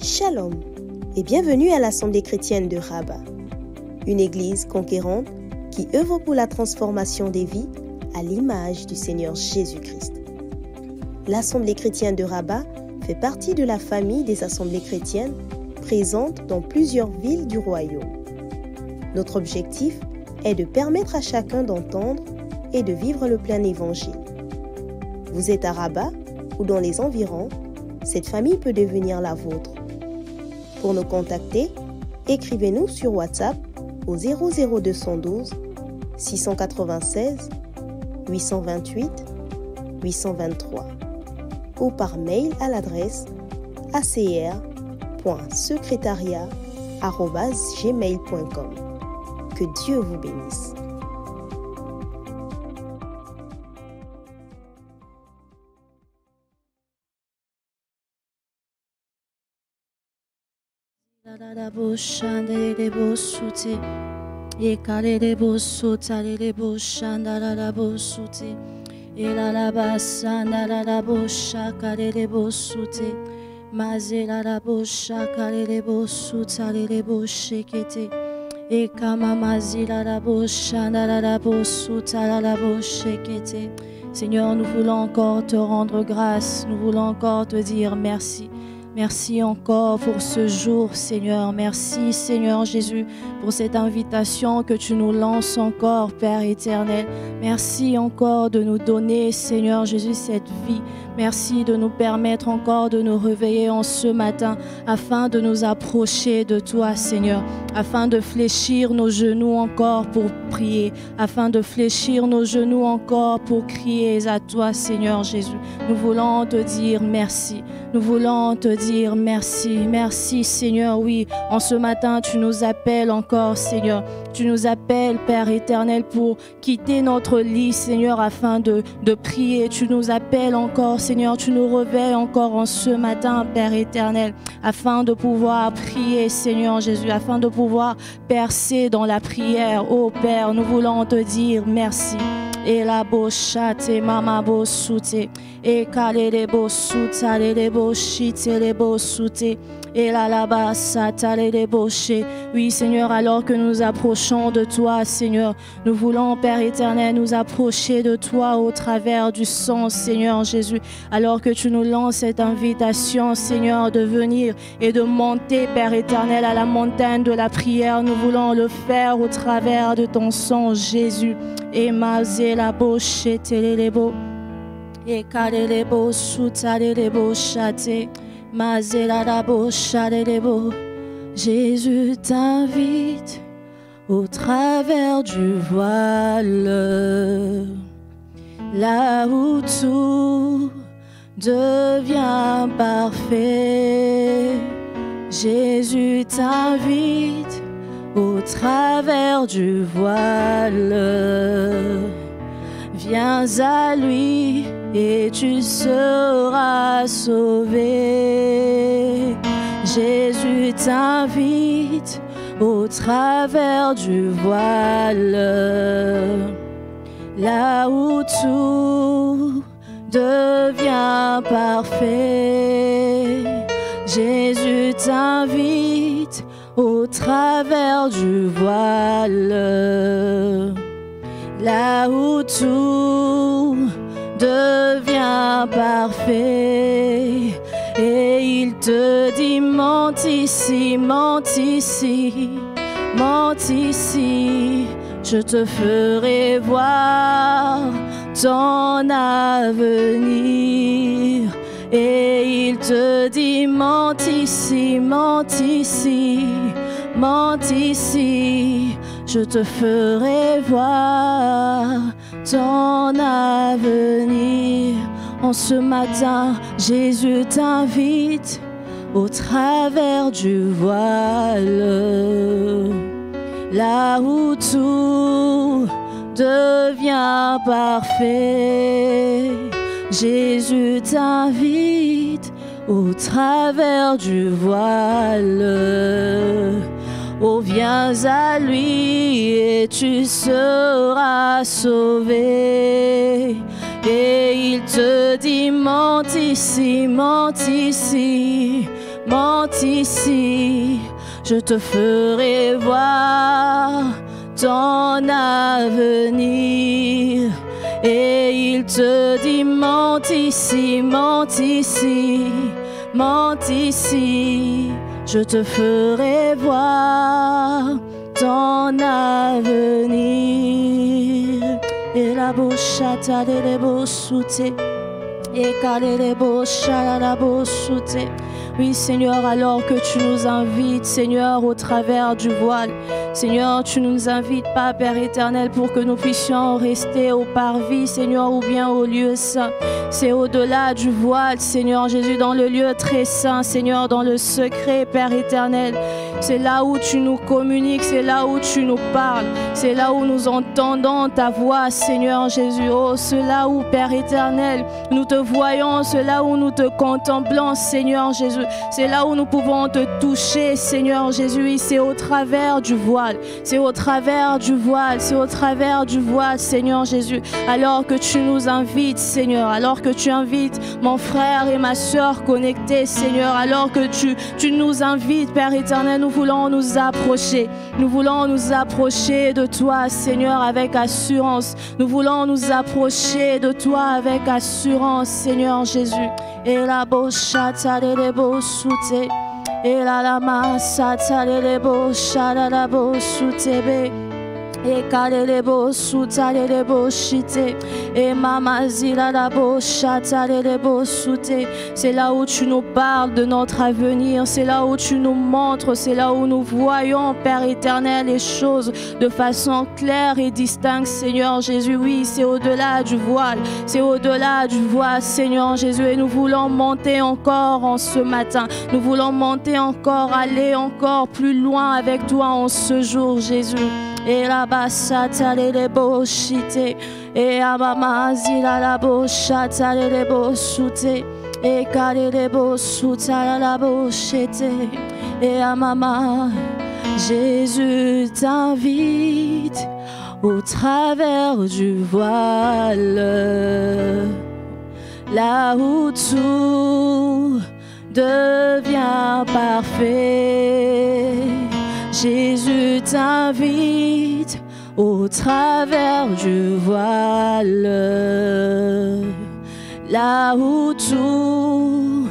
Shalom et bienvenue à l'Assemblée chrétienne de Rabat, une église conquérante qui œuvre pour la transformation des vies à l'image du Seigneur Jésus-Christ. L'Assemblée chrétienne de Rabat fait partie de la famille des assemblées chrétiennes présentes dans plusieurs villes du royaume. Notre objectif est de permettre à chacun d'entendre et de vivre le plein évangile. Vous êtes à Rabat ou dans les environs, cette famille peut devenir la vôtre. Pour nous contacter, écrivez-nous sur WhatsApp au 00212 696 828 823 ou par mail à l'adresse acr.secretariat@gmail.com. Que Dieu vous bénisse. Seigneur, nous voulons encore te rendre grâce, nous voulons encore te dire merci. Merci encore pour ce jour, Seigneur. Merci, Seigneur Jésus, pour cette invitation que tu nous lances encore, Père éternel. Merci encore de nous donner, Seigneur Jésus, cette vie. Merci de nous permettre encore de nous réveiller en ce matin afin de nous approcher de toi, Seigneur, afin de fléchir nos genoux encore pour prier, afin de fléchir nos genoux encore pour crier à toi, Seigneur Jésus. Nous voulons te dire merci. Nous voulons te dire merci. Merci, Seigneur. Oui, en ce matin, tu nous appelles encore, Seigneur. Tu nous appelles, Père éternel, pour quitter notre lit, Seigneur, afin de prier. Tu nous appelles encore, Seigneur. Tu nous réveilles encore en ce matin, Père éternel, afin de pouvoir prier, Seigneur Jésus, afin de pouvoir percer dans la prière. Oh Père, nous voulons te dire merci. Et la bochate mama bosute et kalele bosuta le bochite le bosute et la labasa le boché. Oui, Seigneur, alors que nous approchons de toi, Seigneur, nous voulons, Père éternel, nous approcher de toi au travers du sang, Seigneur Jésus. Alors que tu nous lances cette invitation, Seigneur, de venir et de monter, Père éternel, à la montagne de la prière, nous voulons le faire au travers de ton sang, Jésus. Et mazé la boché telelebo et kalelebo soutalelebo chate mazé la bochalelebo. Jésus t'invite au travers du voile, là où tout devient parfait. Jésus t'invite au travers du voile. Viens à lui et tu seras sauvé. Jésus t'invite au travers du voile, là où tout devient parfait. Jésus t'invite au travers du voile, là où tout devient parfait. Et il te dit, monte ici, monte ici, monte ici, je te ferai voir ton avenir. Et il te dit, monte ici, monte ici, monte ici, je te ferai voir ton avenir. En ce matin, Jésus t'invite au travers du voile, là où tout devient parfait. Jésus t'invite au travers du voile. Oh, viens à lui et tu seras sauvé. Et il te dit, monte ici, monte ici, monte ici, je te ferai voir ton avenir. Et il te dit, monte ici, monte ici, monte ici, je te ferai voir ton avenir. Et la bouche à ta soute. Et oui, Seigneur, alors que tu nous invites, Seigneur, au travers du voile. Seigneur, tu nous invites pas, Père éternel, pour que nous puissions rester au parvis, Seigneur, ou bien au lieu saint. C'est au-delà du voile, Seigneur Jésus, dans le lieu très saint, Seigneur, dans le secret, Père éternel. C'est là où tu nous communiques, c'est là où tu nous parles, c'est là où nous entendons ta voix, Seigneur Jésus. Oh, c'est là où, Père éternel, nous te voyons, c'est là où nous te contemplons, Seigneur Jésus. C'est là où nous pouvons te toucher, Seigneur Jésus. C'est au travers du voile, c'est au travers du voile, c'est au travers du voile, Seigneur Jésus. Alors que tu nous invites, Seigneur, alors que tu invites mon frère et ma soeur connectés, Seigneur, alors que tu nous invites, Père éternel, nous voulons nous approcher. Nous voulons nous approcher de toi, Seigneur, avec assurance. Nous voulons nous approcher de toi avec assurance, Seigneur Jésus. Et la bochata de bosute, et la lama sata de bochada la bosutebe. Et kalelebo sutalelebo shite et mama zila la bochata lelebo sute. C'est là où tu nous parles de notre avenir, c'est là où tu nous montres, c'est là où nous voyons, Père éternel, les choses de façon claire et distincte, Seigneur Jésus. Oui, c'est au-delà du voile, c'est au-delà du voile, Seigneur Jésus. Et nous voulons monter encore en ce matin, nous voulons monter encore, aller encore plus loin avec toi en ce jour, Jésus. Et la bassata les bochite, et abama zila la bochata les bosute, et kale les bosuta la bochete, et amama. Jésus t'invite au travers du voile, là où tout devient parfait. Jésus t'invite au travers du voile, là où tout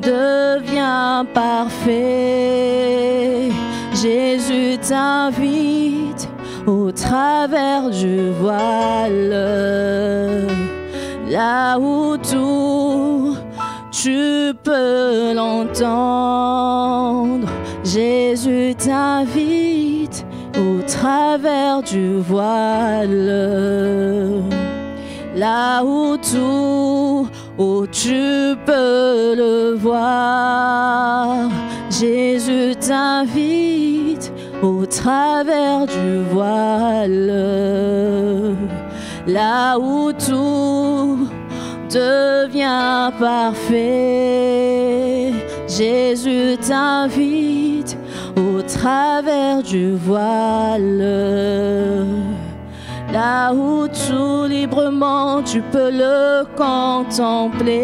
devient parfait. Jésus t'invite au travers du voile, là où tout tu peux l'entendre. Jésus t'invite au travers du voile, là où tout, où tu peux le voir. Jésus t'invite au travers du voile, là où tout devient parfait. Jésus t'invite au travers du voile, là où tout librement tu peux le contempler.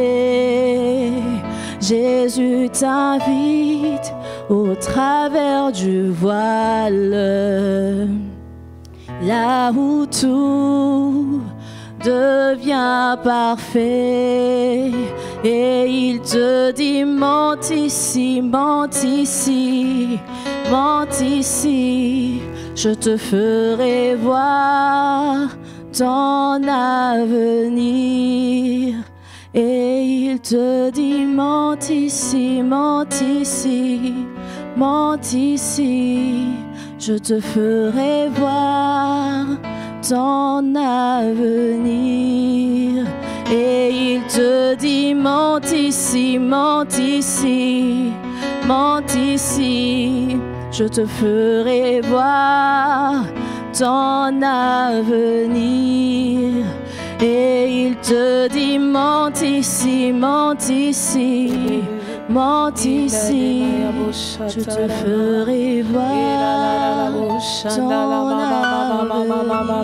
Jésus t'invite au travers du voile, là où tout devient parfait. Et il te dit, monte ici, monte ici, monte ici, je te ferai voir ton avenir. Et il te dit, monte ici, monte ici, monte ici, je te ferai voir ton avenir. Et il te dit, monte ici, monte ici, monte ici, je te ferai voir ton avenir. Et il te dit, monte ici, monte ici, monte ici, je te ferai voir ton avenir.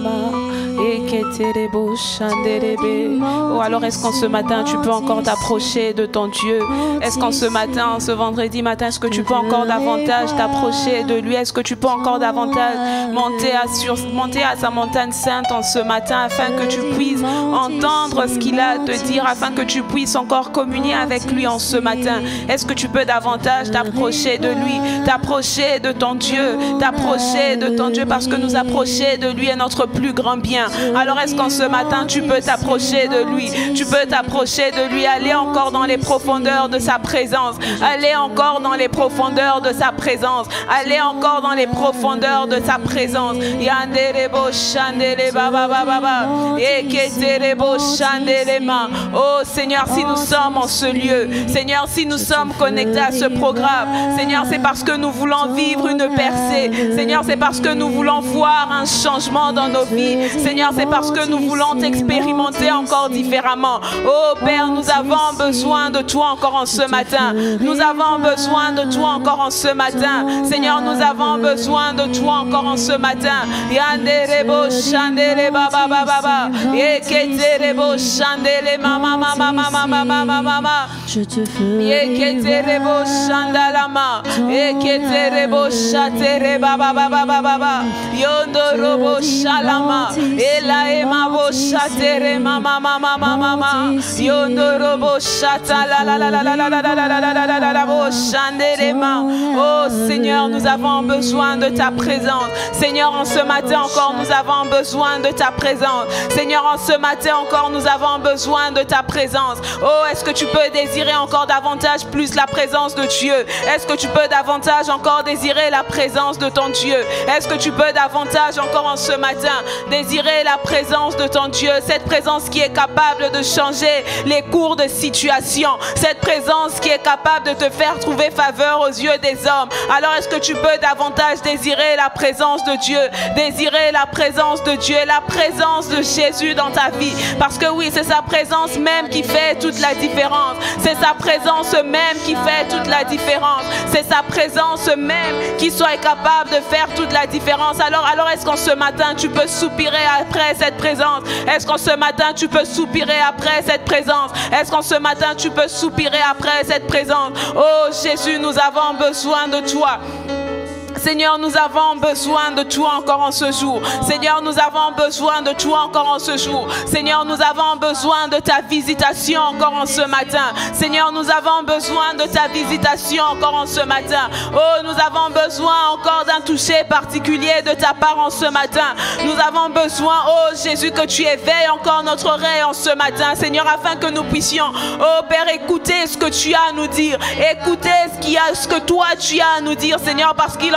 Oh, alors est-ce qu'en ce matin tu peux encore t'approcher de ton Dieu? Est-ce qu'en ce matin, ce vendredi matin, est-ce que tu peux encore davantage t'approcher de lui? Est-ce que tu peux encore davantage monter à sa montagne sainte en ce matin, afin que tu puisses entendre ce qu'il a à te dire, afin que tu puisses encore communier avec lui en ce matin? Est-ce que tu peux davantage t'approcher de lui, t'approcher de ton Dieu, t'approcher de ton Dieu, parce que nous approcher de lui est notre plus grand bien. Alors est-ce qu'en ce matin tu peux t'approcher de lui, tu peux t'approcher de lui, aller encore dans les profondeurs de sa présence, aller encore dans les profondeurs de sa présence, aller encore dans les profondeurs de sa présence. Oh Seigneur, si nous sommes en ce lieu, Seigneur, si nous sommes connectés à ce programme, Seigneur, c'est parce que nous voulons vivre une percée. Seigneur, c'est parce que nous voulons voir un changement dans nos vies. Seigneur, c'est parce que nous voulons t'expérimenter encore différemment. Oh Père, nous avons besoin de toi encore en ce matin. Nous avons besoin de toi encore en ce matin. Seigneur, nous avons besoin de toi encore en ce matin. Yanderebo chandele baba baba, yeketerebo chandele mama mama mama mama mama. Je te ferai Yeketerebo chandalama, yeketerebo chatere baba baba baba, yondorobo shalama, ela emabo chatere mama mama mama, yondorobo chatala la la la la la la la la la la la la la bo chandelema. Oh Seigneur, nous avons besoin de ta présence. Seigneur, en ce matin encore, nous avons besoin de ta présence. Seigneur, en ce matin encore, nous avons besoin de ta présence. Oh, est-ce que tu peux désirer encore davantage plus la présence de Dieu? Est-ce que tu peux davantage encore désirer la présence de ton Dieu? Est-ce que tu peux davantage encore en ce matin désirer la présence de ton Dieu? Cette présence qui est capable de changer les cours de situation. Cette présence qui est capable de te faire trouver faveur aux yeux des hommes. Alors est-ce que tu peux davantage désirer la présence de Dieu? Désirer la présence de Dieu, la présence de Jésus dans ta vie. Parce que oui, c'est sa présence même qui fait toute la différence. C'est sa présence même qui fait toute la différence. C'est sa présence même qui soit capable de faire toute la différence. Alors est-ce qu'en ce matin tu peux soupirer après cette présence? Est-ce qu'en ce matin tu peux soupirer après cette présence? Est-ce qu'en ce matin tu peux soupirer après cette présence? Oh Jésus, nous avons besoin de toi. Seigneur, nous avons besoin de toi encore en ce jour. Seigneur, nous avons besoin de toi encore en ce jour. Seigneur, nous avons besoin de ta visitation encore en ce matin. Seigneur, nous avons besoin de ta visitation encore en ce matin. Oh, nous avons besoin encore d'un toucher particulier de ta part en ce matin. Nous avons besoin, oh Jésus, que tu éveilles encore notre oreille en ce matin, Seigneur, afin que nous puissions, oh Père, écouter ce que tu as à nous dire. Écouter ce que toi tu as à nous dire, Seigneur, parce qu'il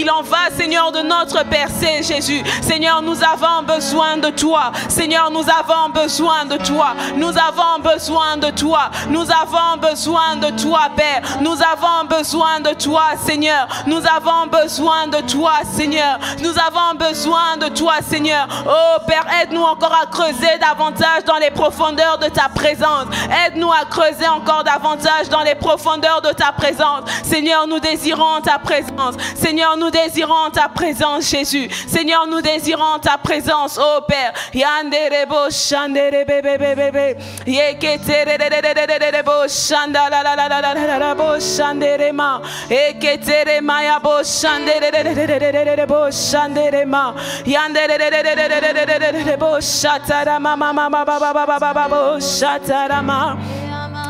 en va, Seigneur, de notre percée, Jésus. Seigneur, nous avons besoin de toi. Seigneur, nous avons besoin de toi. Nous avons besoin de toi. Nous avons besoin de toi, Père. Nous avons besoin de toi, Seigneur. Nous avons besoin de toi, Seigneur. Nous avons besoin de toi, Seigneur. Oh, Père, aide-nous encore à creuser davantage dans les profondeurs de ta présence. Aide-nous à creuser encore davantage dans les profondeurs de ta présence. Seigneur, nous désirons ta présence. Seigneur, nous désirons ta présence, Jésus. Seigneur, nous désirons ta présence, oh Père. Yanderebo shanderebebebebe. Yeketerebo shandalalalalalabo shanderema. Eketerema yabo shanderebo shanderema. Yanderebo shatarama mama baba baba baba shatarama.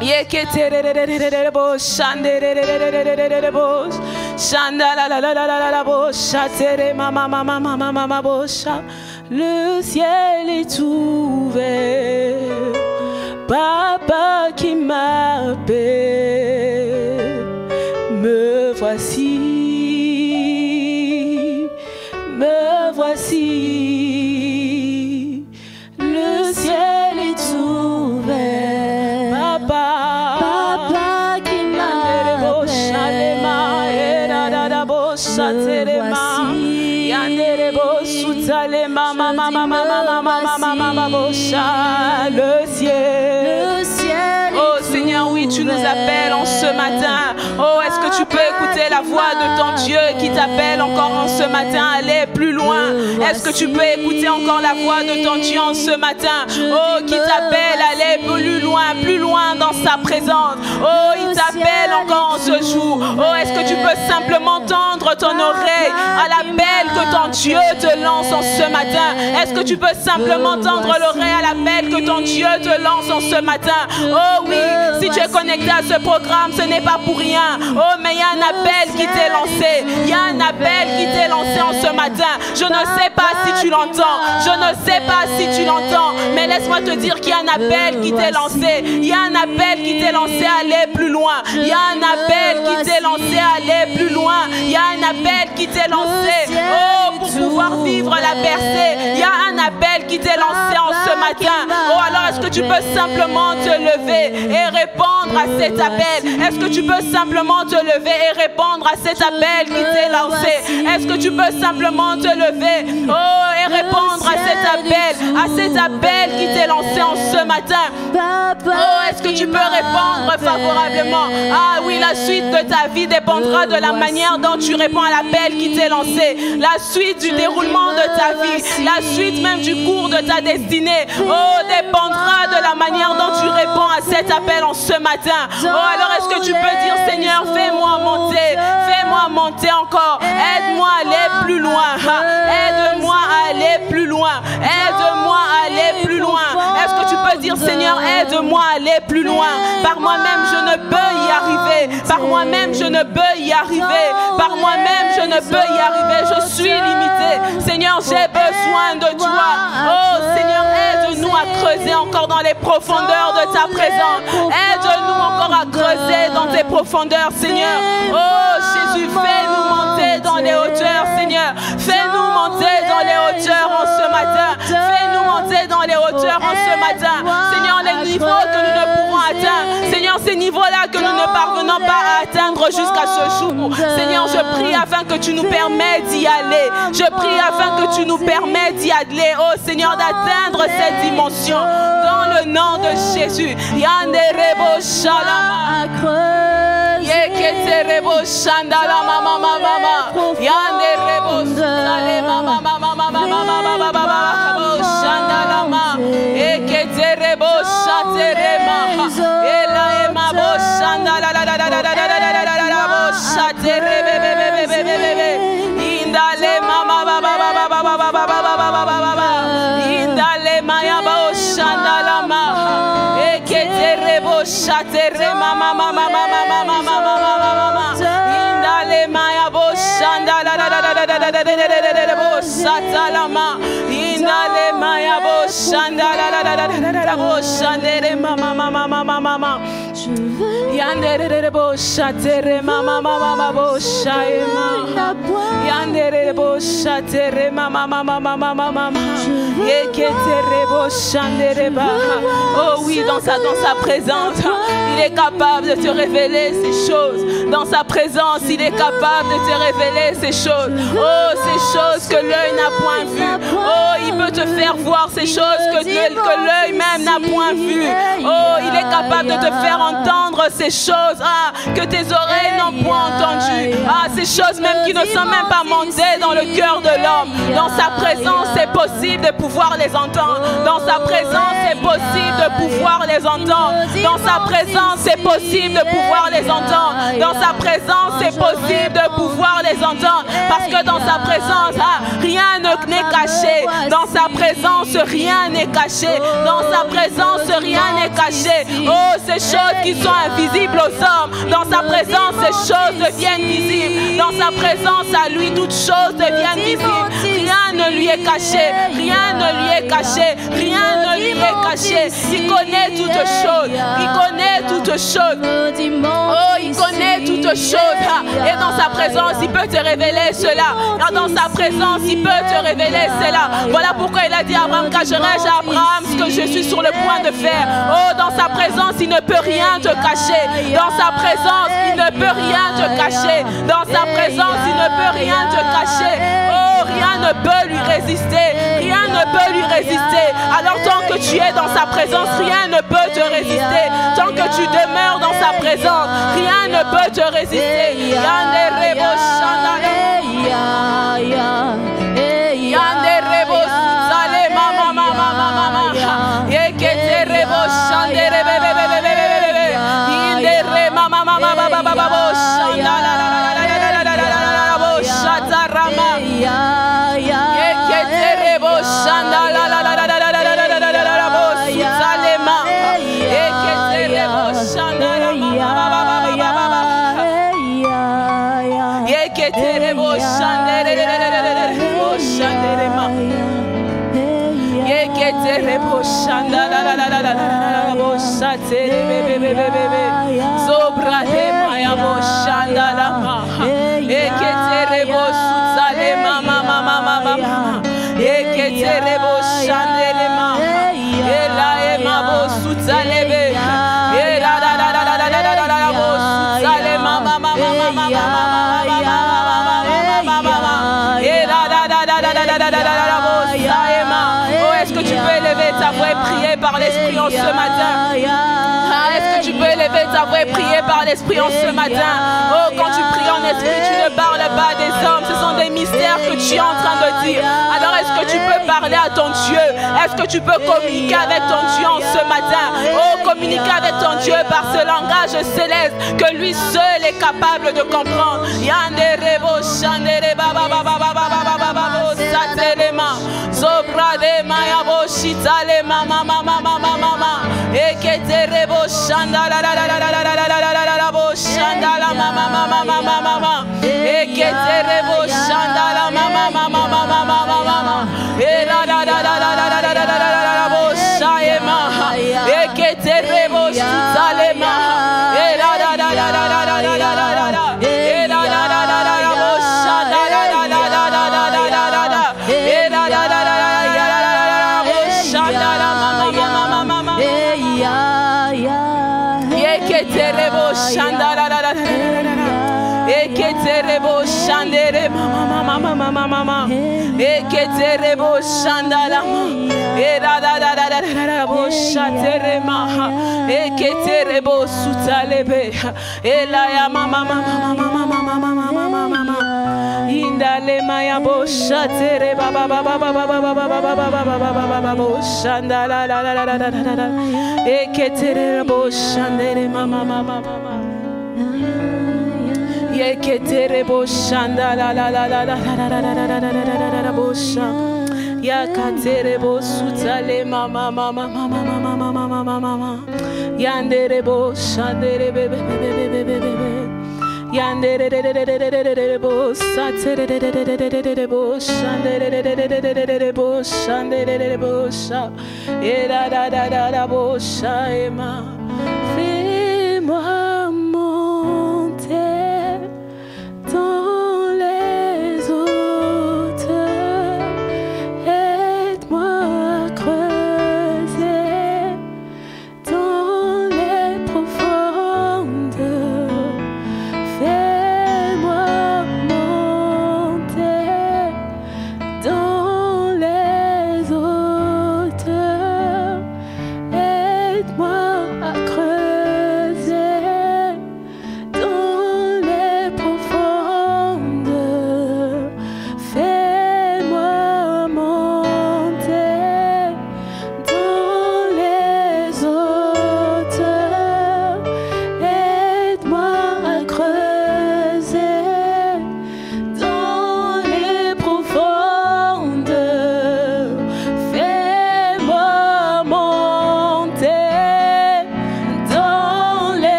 Yeketerebo shanderebo shandalalalalalabo shatere mama mama mama mama bosha. Le ciel est ouvert, Papa qui m'appelle. Me voici, me voici. Le ciel est ouvert, Papa qui m'appelle. Le ciel. Oh Seigneur, oui, tu nous appelles en ce matin. Oh, est-ce que tu peux écouter la voix de ton Dieu qui t'appelle encore en ce matin à aller plus loin? Est-ce que tu peux écouter encore la voix de ton Dieu en ce matin? Oh, qui t'appelle à aller plus loin dans sa présence. Oh, il t'appelle encore en ce jour. Oh, est-ce que tu peux simplement tendre ton oreille à l'appel que ton Dieu te lance en ce matin? Est-ce que tu peux simplement tendre l'oreille à l'appel que ton Dieu te lance en ce matin? Oh oui, si tu es connecté à ce programme, ce n'est pas pour rien. Oh, mais il y a un appel qui t'est lancé. Il y a un appel qui t'est lancé en ce matin. Je ne sais pas si tu l'entends. Je ne sais pas si tu l'entends. Mais laisse-moi te dire qu'il y a un appel qui t'est lancé. Il y a un appel qui t'est lancé à aller plus loin. Il y a un appel qui t'est lancé à aller plus loin. Il y a un appel qui t'est lancé. Oh, pour pouvoir vivre la percée. Il y a un appel qui t'est lancé en ce matin. Oh, alors est-ce que tu peux simplement te lever et répondre à cet appel? Est-ce que tu peux simplement te lever et répondre à cet appel qui t'est lancé? Est-ce que tu peux simplement te lever, oh, et répondre à cet appel qui t'est lancé en ce matin? Oh, est-ce que tu peux répondre favorablement? Ah oui, la suite de ta vie dépendra de la manière dont tu réponds à l'appel qui t'est lancé. La suite du déroulement de ta vie, la suite même du cours de ta destinée, oh, dépendra de la manière dont tu réponds à cet appel en ce matin. Oh, alors est-ce que tu peux dire, Seigneur, fais-moi monter encore. Aide-moi à aller plus loin. Aide-moi à aller plus loin. Aide-moi à aller plus loin. Est-ce que tu peux dire, Seigneur, aide-moi à aller plus loin? Par moi-même, je ne peux y arriver. Par moi-même, je ne peux y arriver. Par moi-même, je ne peux y arriver. Je suis limité. Seigneur, j'ai besoin de toi. Oh, Seigneur, aide-nous à creuser encore dans les profondeurs de ta présence. Aide-nous encore à creuser dans tes profondeurs, Seigneur. Oh, Jésus, fais-nous monter dans les hauteurs, Seigneur. Fais-nous monter dans les hauteurs en ce matin. Fais-nous monter dans les hauteurs en ce matin. Seigneur, les niveaux que nous ne pourrons atteindre. Seigneur, ces niveaux-là que nous ne parvenons pas à atteindre jusqu'à ce jour. Seigneur, je prie afin que tu nous permettes d'y aller. Je prie afin que tu nous permettes d'y aller. Oh Seigneur, d'atteindre cette dimension. Dans le nom de Jésus. Yanderebo shalama. Yeketerebo shandala mama mama. Yanderebo sale mama mama mama mama mama shandala mama. Yeketerebo shaterema. Ela ema bo shandala la la la la la la bo shaterebe be be be be be. Indale mama baba baba baba baba baba baba. Indale maya bo shandala ma. Yeketerebo shaterema mama mama mama mama mama. Indale maya bo shandala la la la la la bo shatalama. Indale maya bo shandala la la la la bo shandere mama mama mama mama. Yandere bo shatere mama mama bo shaema. Yandere bo shatere mama mama mama mama. Yeketere bo shandere ba. Oh oui, dans sa présence, il est capable de te révéler ces choses. Dans sa présence, il est capable de te révéler ces choses. Oh, ces choses que l'œil n'a point vues. Oh, il peut te faire voir ces choses que l'œil même n'a point vues. Oh, il est capable de te faire entendre ces choses que tes oreilles n'ont point entendues. Ces choses même qui ne sont même pas montées dans le cœur de l'homme. Dans sa présence, c'est possible de pouvoir les entendre. Dans sa présence, c'est possible de pouvoir les entendre. Dans sa présence, c'est possible de pouvoir les entendre. Dans sa présence, c'est possible de pouvoir les entendre. Parce que dans sa présence, rien n'est caché. Dans sa présence, rien n'est caché. Dans sa présence, rien n'est caché. Oh, ces choses qui sont invisibles aux hommes, dans sa présence, ces choses deviennent visibles. Dans sa présence, à lui, toutes choses deviennent visibles. Rien ne lui est caché. Rien ne lui est caché. Rien ne lui est caché. Il connaît toutes choses. Il connaît toutes choses. Oh, il connaît toutes choses. Et dans sa présence, il peut te révéler cela. Dans sa présence, il peut te révéler cela. Voilà pourquoi il a dit à Abraham, cacherai-je à Abraham ce que je suis sur le point de faire. Oh, dans sa présence, il ne peut rien te cacher. Dans sa présence, il ne peut rien te cacher. Dans sa présence, il ne peut rien te cacher. Oh, rien ne peut lui résister. Rien ne peut lui résister. Alors tant que tu es dans sa présence, rien ne peut te résister. Tant que tu demeures dans sa présence, présence. Rien ne peut te résister. Yande rebo shandala. Yande rebo sutale mama mama mama. Yekete rebo shandere bebe bebe bebe. Yinde re mama mama baba baba shandala la la la la la la bo shatarama. Yekete rebo shandala la la la la la la la bo sutale ma. Yekete rebo shandala mama baba baba. Yekete rebo shandere rebo shandere ma. Yekete rebo shandala la la la la la bo shatere bebe bebe bebe. Zobra de maya bo shandala ma. Yekete rebo sutale mama mama mama. Yekete rebo shandele ma. Ela ema bo sutale be. Ela la la la la la la la la bo sutale mama mama mama mama. Est-ce que tu peux élever ta voix et prier par l'Esprit en ce matin? Est-ce que tu peux élever ta voix et prier par l'Esprit en ce matin? Oh, quand tu pries en esprit, tu ne parles pas des hommes. Ce sont des mystères que tu es en train de dire. Alors, est-ce que tu peux parler à ton Dieu? Est-ce que tu peux communiquer avec ton Dieu en ce matin? Oh, communiquer avec ton Dieu par ce langage céleste que lui seul est capable de comprendre. Yanderebo shandere baba baba baba baba baba satelema zobra de maya bo shitale mama mama mama mama eketerebo shandala la la la la la la la la la bo shandala mama mama mama mama eketerebo shandala mama mama mama mama mama la la la la la la la la la bo shayema eketerebo shitale mama la la la la la la la la la la Eketerebo shandere mama mama mama mama eketerebo shandala era da da da da da bo shatere maha eketerebo sutalebe ela ya mama mama mama mama mama mama indale maya bo shatere baba baba baba baba baba baba baba bo shandala la la la la la la eketerebo shandere mama mama mama Yeketerebo shanda la la la la la la la la la la la bosha Yakaterebo sutale mama mama mama mama mama mama mama Yanderebo shandere bebe bebe bebe bebe Yanderebo saterebo shanderebo shanderebo sha Era da da da da bosha ema fais-moi dans les hauteurs, aide-moi à creuser dans les profondeurs, fais-moi monter dans les hauteurs, aide-moi à creuser.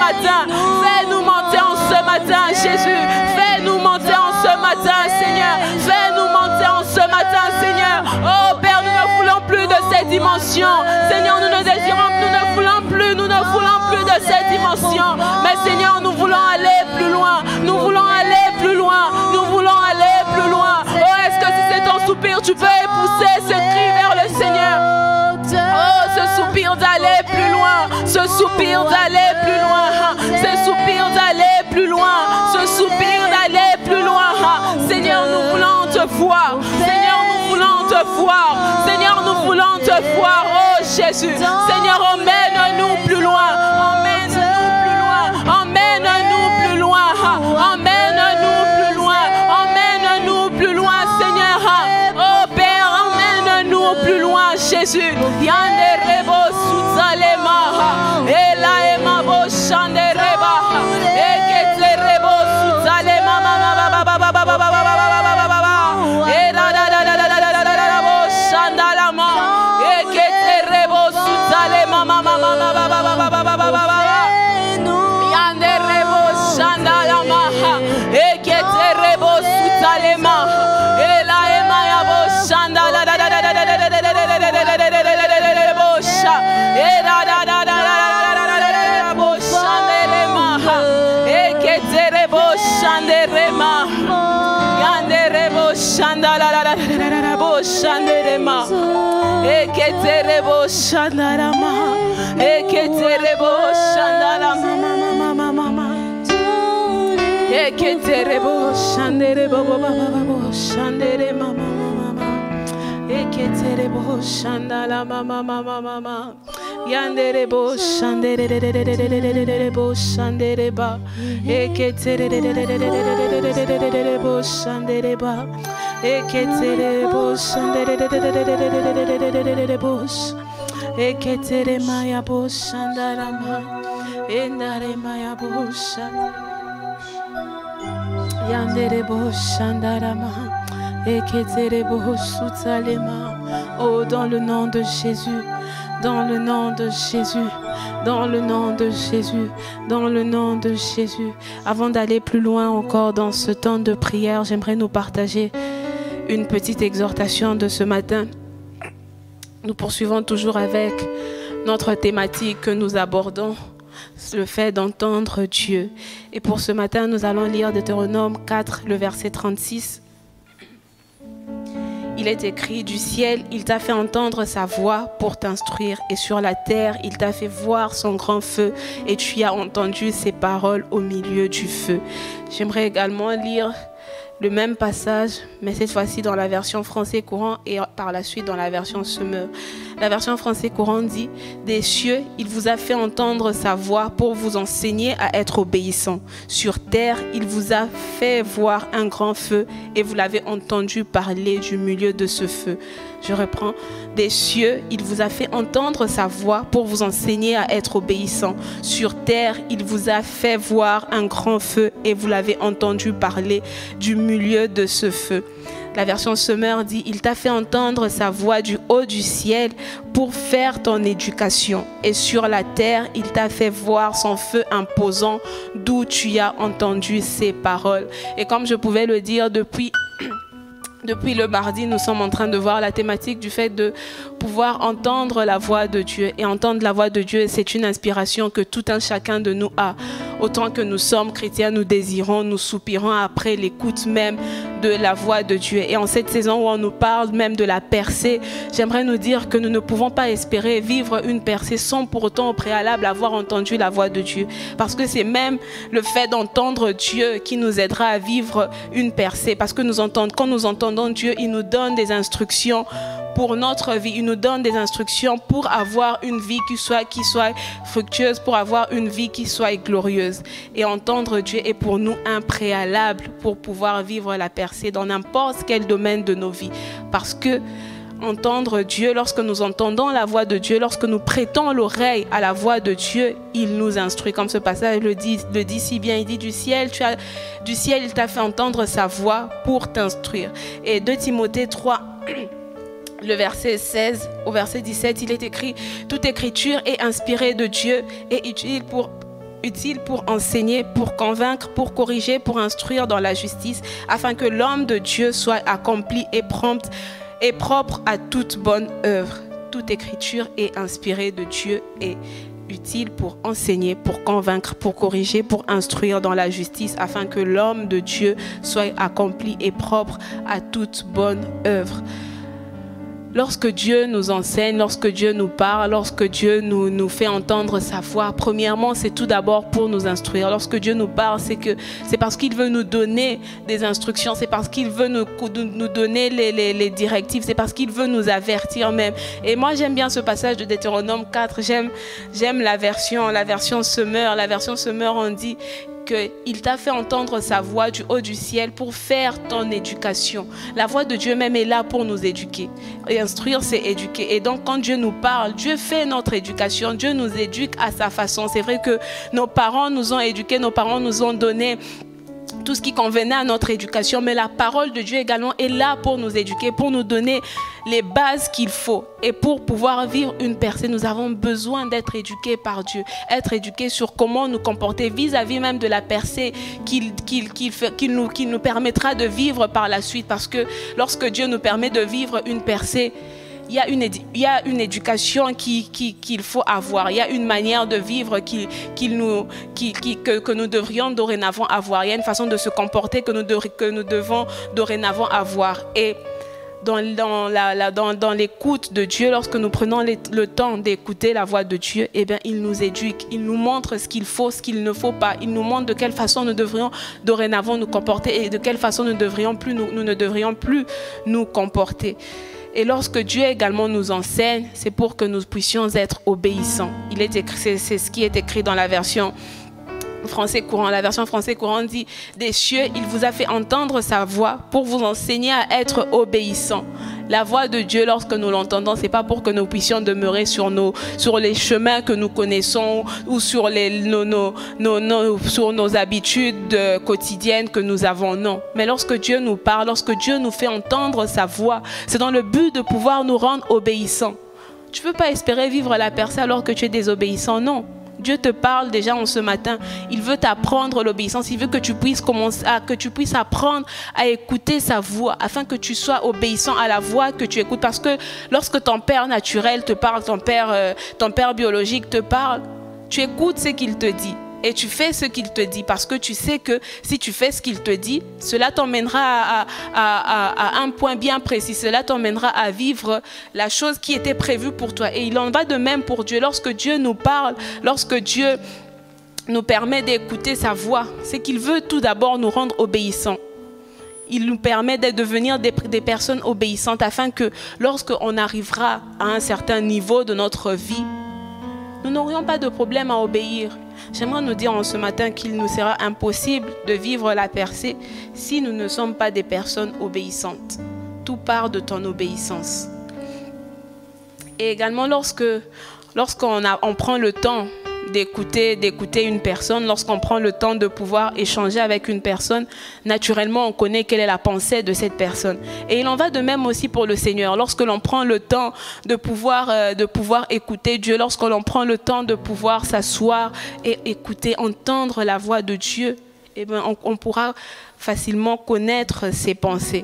matin. Fais-nous monter en ce matin, Jésus. Fais-nous monter en ce matin, Seigneur. Fais-nous monter en ce matin, Seigneur. Oh Père, nous ne voulons plus de cette dimension. Seigneur, nous ne voulons plus de cette dimension. Mais Seigneur, nous voulons aller plus loin. Nous voulons aller plus loin. Nous voulons aller plus loin. Oh, est-ce que si c'est ton soupir, tu peux pousser ce cri vers le Seigneur? Oh, ce soupir d'aller plus loin. Ce soupir d'aller plus loin. Ce soupir d'aller plus loin. Ce soupir d'aller plus loin. Seigneur, nous voulons te voir. Seigneur, nous voulons te voir. Seigneur, nous voulons te voir. Oh Jésus. Seigneur, emmène-nous plus loin. Emmène-nous plus loin. Emmène-nous plus loin. Emmène-nous plus loin. Emmène-nous plus loin, Seigneur. Oh Père, emmène-nous plus loin, Jésus. Yande rebo suzalema. Ela ema bo shande reba. Ekete rebo suzalema. Era da da da da da da da da bo shandalama. Ekete rebo suzalema mama mama baba. Yande rebo shandalama. Ekete rebo suzalema. Ela ema ya bo shandala da da da da da da da da da bo sha. Era da da da da da bo shandelema. Ekete rebo shandelema. Yande rebo shandala da da da da bo shandelema. Ekete rebo shandalama. Ekete rebo shandalama mama mama. Ekete rebo shandere bobo baba shandere mama mama. Ekete rebo shandala mama mama mama. Yandere bo shandere bo shandere ba. Ekete bo shandere ba. Ekete bo shandere bo. Ekete maya bo shandala ma. Endare maya bo shandere. Yandere bo shandarama, eketere bo sutalema. Oh, dans le nom de Jésus, dans le nom de Jésus, dans le nom de Jésus, dans le nom de Jésus. Avant d'aller plus loin encore dans ce temps de prière, j'aimerais nous partager une petite exhortation de ce matin. Nous poursuivons toujours avec notre thématique que nous abordons, le fait d'entendre Dieu. Et pour ce matin, nous allons lire Deutéronome 4, le verset 36. Il est écrit: du ciel, il t'a fait entendre sa voix pour t'instruire, et sur la terre, il t'a fait voir son grand feu, et tu as entendu ses paroles au milieu du feu. J'aimerais également lire le même passage, mais cette fois-ci dans la version français courant et par la suite dans la version Semeur. La version français courant dit: des cieux, il vous a fait entendre sa voix pour vous enseigner à être obéissant. Sur terre, il vous a fait voir un grand feu et vous l'avez entendu parler du milieu de ce feu. Je reprends. Des cieux, il vous a fait entendre sa voix pour vous enseigner à être obéissant. Sur terre, il vous a fait voir un grand feu et vous l'avez entendu parler du milieu de ce feu. La version Semeur dit: il t'a fait entendre sa voix du haut du ciel pour faire ton éducation. Et sur la terre, il t'a fait voir son feu imposant d'où tu as entendu ses paroles. Et comme je pouvais le dire depuis le mardi, nous sommes en train de voir la thématique du fait de pouvoir entendre la voix de Dieu. Et entendre la voix de Dieu, c'est une inspiration que tout un chacun de nous a. Autant que nous sommes chrétiens, nous désirons, nous soupirons après l'écoute même de la voix de Dieu. Et en cette saison où on nous parle même de la percée, j'aimerais nous dire que nous ne pouvons pas espérer vivre une percée sans pour autant au préalable avoir entendu la voix de Dieu. Parce que c'est même le fait d'entendre Dieu qui nous aidera à vivre une percée. Parce que quand nous entendons Dieu, il nous donne des instructions pour notre vie. Il nous donne des instructions pour avoir une vie qui soit fructueuse, pour avoir une vie qui soit glorieuse. Et entendre Dieu est pour nous un préalable pour pouvoir vivre la percée dans n'importe quel domaine de nos vies. Parce que entendre Dieu, lorsque nous entendons la voix de Dieu, lorsque nous prêtons l'oreille à la voix de Dieu, il nous instruit. Comme ce passage le dit si bien, il dit: du ciel, il t'a fait entendre sa voix pour t'instruire. Et 2 Timothée 3, le verset 16 au verset 17, il est écrit: toute écriture est inspirée de Dieu et utile pour utile pour enseigner, pour convaincre, pour corriger, pour instruire dans la justice, afin que l'homme de Dieu soit accompli et prompt et propre à toute bonne œuvre. Toute écriture est inspirée de Dieu et utile pour enseigner, pour convaincre, pour corriger, pour instruire dans la justice, afin que l'homme de Dieu soit accompli et propre à toute bonne œuvre. Lorsque Dieu nous enseigne, lorsque Dieu nous parle, lorsque Dieu nous fait entendre sa voix, premièrement, c'est tout d'abord pour nous instruire. Lorsque Dieu nous parle, c'est parce qu'il veut nous donner des instructions, c'est parce qu'il veut nous donner les directives, c'est parce qu'il veut nous avertir même. Et moi, j'aime bien ce passage de Deutéronome 4, j'aime la version Semeur. La version Semeur, on dit qu'il t'a fait entendre sa voix du haut du ciel pour faire ton éducation. La voix de Dieu même est là pour nous éduquer. Et instruire, c'est éduquer. Et donc, quand Dieu nous parle, Dieu fait notre éducation. Dieu nous éduque à sa façon. C'est vrai que nos parents nous ont éduqués, nos parents nous ont donné tout ce qui convenait à notre éducation, mais la parole de Dieu également est là pour nous éduquer, pour nous donner les bases qu'il faut. Et pour pouvoir vivre une percée, nous avons besoin d'être éduqués par Dieu, être éduqués sur comment nous comporter vis-à-vis même de la percée qu'il nous permettra de vivre par la suite. Parce que lorsque Dieu nous permet de vivre une percée, il y a une éducation qu'il faut avoir. Il y a une manière de vivre que nous devrions dorénavant avoir. Il y a une façon de se comporter que nous devons dorénavant avoir. Et dans l'écoute de Dieu, lorsque nous prenons le temps d'écouter la voix de Dieu, eh bien, il nous éduque. Il nous montre ce qu'il faut, ce qu'il ne faut pas. Il nous montre de quelle façon nous devrions dorénavant nous comporter et de quelle façon nous ne devrions plus nous comporter. Et lorsque Dieu également nous enseigne, c'est pour que nous puissions être obéissants. C'est ce qui est écrit dans la version français courant. La version français courant dit « Des cieux, il vous a fait entendre sa voix pour vous enseigner à être obéissants. » La voix de Dieu, lorsque nous l'entendons, ce n'est pas pour que nous puissions demeurer sur les chemins que nous connaissons ou sur nos habitudes quotidiennes que nous avons. Non. Mais lorsque Dieu nous parle, lorsque Dieu nous fait entendre sa voix, c'est dans le but de pouvoir nous rendre obéissants. Tu ne peux pas espérer vivre la percée alors que tu es désobéissant. Non. Dieu te parle déjà en ce matin. Il veut t'apprendre l'obéissance. Il veut que tu puisses apprendre à écouter sa voix afin que tu sois obéissant à la voix que tu écoutes. Parce que lorsque ton père naturel te parle, ton père biologique te parle, tu écoutes ce qu'il te dit. Et tu fais ce qu'il te dit parce que tu sais que si tu fais ce qu'il te dit, cela t'emmènera à un point bien précis. Cela t'emmènera à vivre la chose qui était prévue pour toi. Et il en va de même pour Dieu. Lorsque Dieu nous parle, lorsque Dieu nous permet d'écouter sa voix, c'est qu'il veut tout d'abord nous rendre obéissants. Il nous permet de devenir des personnes obéissantes afin que lorsqu'on arrivera à un certain niveau de notre vie, nous n'aurions pas de problème à obéir. J'aimerais nous dire en ce matin qu'il nous sera impossible de vivre la percée si nous ne sommes pas des personnes obéissantes. Tout part de ton obéissance. Et également lorsqu'on prend le temps d'écouter une personne, lorsqu'on prend le temps de pouvoir échanger avec une personne, naturellement on connaît quelle est la pensée de cette personne. Et il en va de même aussi pour le Seigneur. Lorsque l'on prend le temps de pouvoir écouter Dieu, lorsque l'on prend le temps de pouvoir s'asseoir et écouter, entendre la voix de Dieu, eh bien, on pourra facilement connaître ses pensées.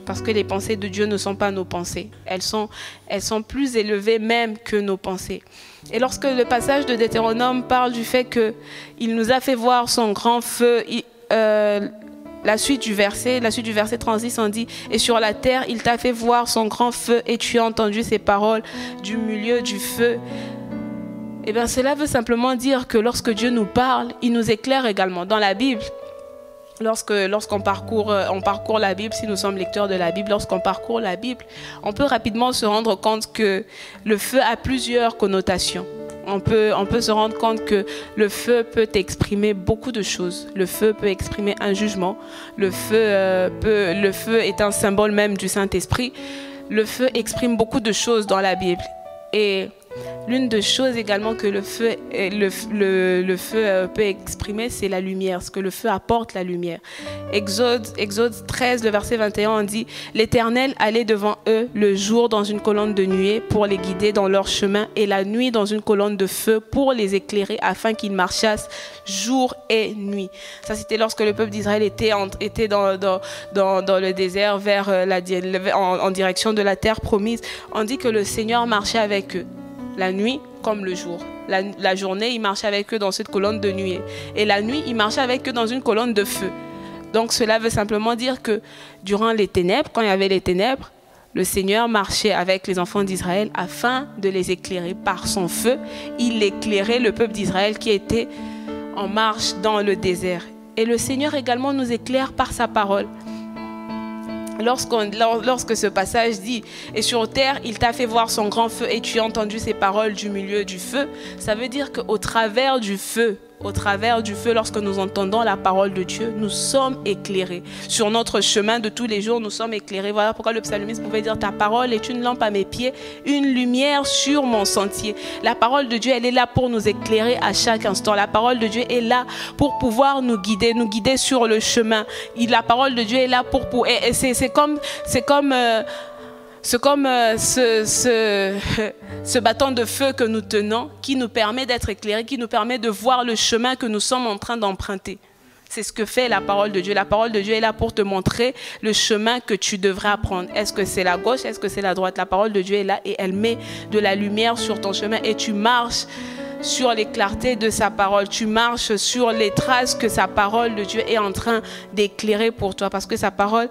Parce que les pensées de Dieu ne sont pas nos pensées. Elles sont plus élevées même que nos pensées. Et lorsque le passage de Deutéronome parle du fait qu'il nous a fait voir son grand feu, la suite du verset 36, on dit « Et sur la terre, il t'a fait voir son grand feu et tu as entendu ses paroles du milieu du feu. » Eh bien, cela veut simplement dire que lorsque Dieu nous parle, il nous éclaire également. Dans la Bible, lorsqu'on parcourt la Bible, si nous sommes lecteurs de la Bible, lorsqu'on parcourt la Bible, on peut rapidement se rendre compte que le feu a plusieurs connotations. On peut se rendre compte que le feu peut exprimer beaucoup de choses. Le feu peut exprimer un jugement. Le feu est un symbole même du Saint-Esprit. Le feu exprime beaucoup de choses dans la Bible. Et L'une des choses également que le feu peut exprimer, c'est la lumière, ce que le feu apporte, la lumière. Exode 13, le verset 21, on dit « L'Éternel allait devant eux le jour dans une colonne de nuée pour les guider dans leur chemin et la nuit dans une colonne de feu pour les éclairer afin qu'ils marchassent jour et nuit. » Ça, c'était lorsque le peuple d'Israël était dans le désert en direction de la terre promise. On dit que le Seigneur marchait avec eux. La nuit comme le jour. La journée, il marchait avec eux dans cette colonne de nuée. Et la nuit, il marchait avec eux dans une colonne de feu. Donc cela veut simplement dire que durant les ténèbres, quand il y avait les ténèbres, le Seigneur marchait avec les enfants d'Israël afin de les éclairer par son feu. Il éclairait le peuple d'Israël qui était en marche dans le désert. Et le Seigneur également nous éclaire par sa parole. Lorsque ce passage dit « Et sur terre, il t'a fait voir son grand feu et tu as entendu ses paroles du milieu du feu », ça veut dire qu'au travers du feu, lorsque nous entendons la parole de Dieu, nous sommes éclairés. Sur notre chemin de tous les jours, nous sommes éclairés. Voilà pourquoi le psalmiste pouvait dire « Ta parole est une lampe à mes pieds, une lumière sur mon sentier ». La parole de Dieu, elle est là pour nous éclairer à chaque instant. La parole de Dieu est là pour pouvoir nous guider sur le chemin. La parole de Dieu est là pour... Et c'est comme ce bâton de feu que nous tenons, qui nous permet d'être éclairés, qui nous permet de voir le chemin que nous sommes en train d'emprunter. C'est ce que fait la parole de Dieu. La parole de Dieu est là pour te montrer le chemin que tu devrais prendre. Est-ce que c'est la gauche? Est-ce que c'est la droite? La parole de Dieu est là et elle met de la lumière sur ton chemin et tu marches sur les clartés de sa parole. Tu marches sur les traces que sa parole de Dieu est en train d'éclairer pour toi. Parce que sa parole...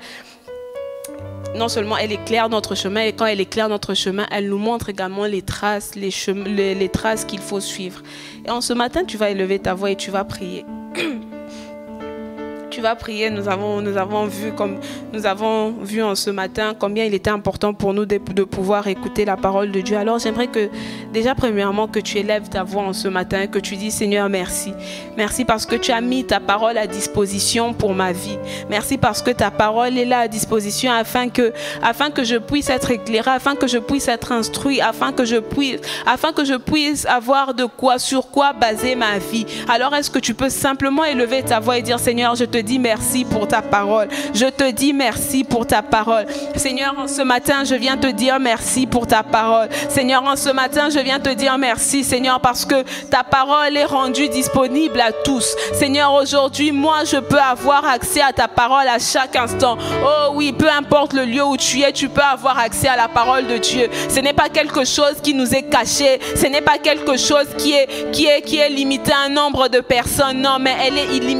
non seulement elle éclaire notre chemin, et quand elle éclaire notre chemin, elle nous montre également les traces, les traces qu'il faut suivre. Et en ce matin, tu vas élever ta voix et tu vas prier. Tu vas prier. Nous avons vu en ce matin combien il était important pour nous de pouvoir écouter la parole de Dieu. Alors j'aimerais que déjà premièrement que tu élèves ta voix en ce matin, que tu dis Seigneur merci. Merci parce que tu as mis ta parole à disposition pour ma vie. Merci parce que ta parole est là à disposition afin que je puisse être éclairé, afin que je puisse être instruit, afin que je puisse avoir sur quoi baser ma vie. Alors est-ce que tu peux simplement élever ta voix et dire Seigneur, je te dis merci pour ta parole. Je te dis merci pour ta parole. Seigneur, en ce matin, je viens te dire merci pour ta parole. Seigneur, en ce matin, je viens te dire merci, Seigneur, parce que ta parole est rendue disponible à tous. Seigneur, aujourd'hui, moi, je peux avoir accès à ta parole à chaque instant. Oh oui, peu importe le lieu où tu es, tu peux avoir accès à la parole de Dieu. Ce n'est pas quelque chose qui nous est caché. Ce n'est pas quelque chose qui est limité à un nombre de personnes. Non, mais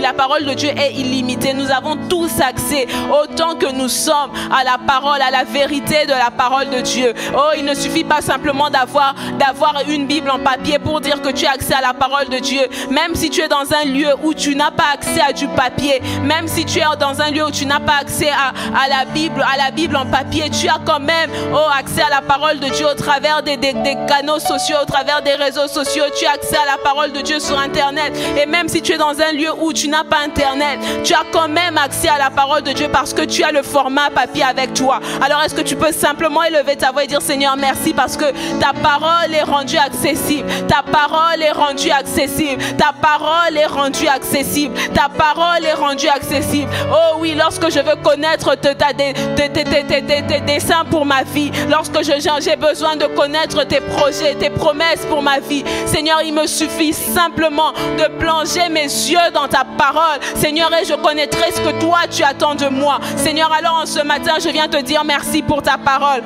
la parole de Dieu est illimitée. Nous avons tous accès, autant que nous sommes, à la parole, à la vérité de la parole de Dieu. Oh, il ne suffit pas simplement d'avoir une Bible en papier pour dire que tu as accès à la parole de Dieu. Même si tu es dans un lieu où tu n'as pas accès à du papier, même si tu es dans un lieu où tu n'as pas accès à la Bible en papier, tu as quand même accès à la parole de Dieu au travers des canaux sociaux, au travers des réseaux sociaux. Tu as accès à la parole de Dieu sur Internet. Et même si tu es dans un lieu où tu n'as pas Internet, tu as quand même accès à la parole de Dieu parce que tu as le format papier avec toi. Alors est-ce que tu peux simplement élever ta voix et dire Seigneur merci parce que ta parole est rendue accessible. Ta parole est rendue accessible. Ta parole est rendue accessible. Ta parole est rendue accessible. Oh oui, lorsque je veux connaître tes desseins pour ma vie, lorsque j'ai besoin de connaître tes projets, tes promesses pour ma vie, Seigneur, il me suffit simplement de plonger mes yeux dans ta parole, Seigneur, et je connaîtrai ce que toi tu attends de moi. Seigneur, alors en ce matin, je viens te dire merci pour ta parole.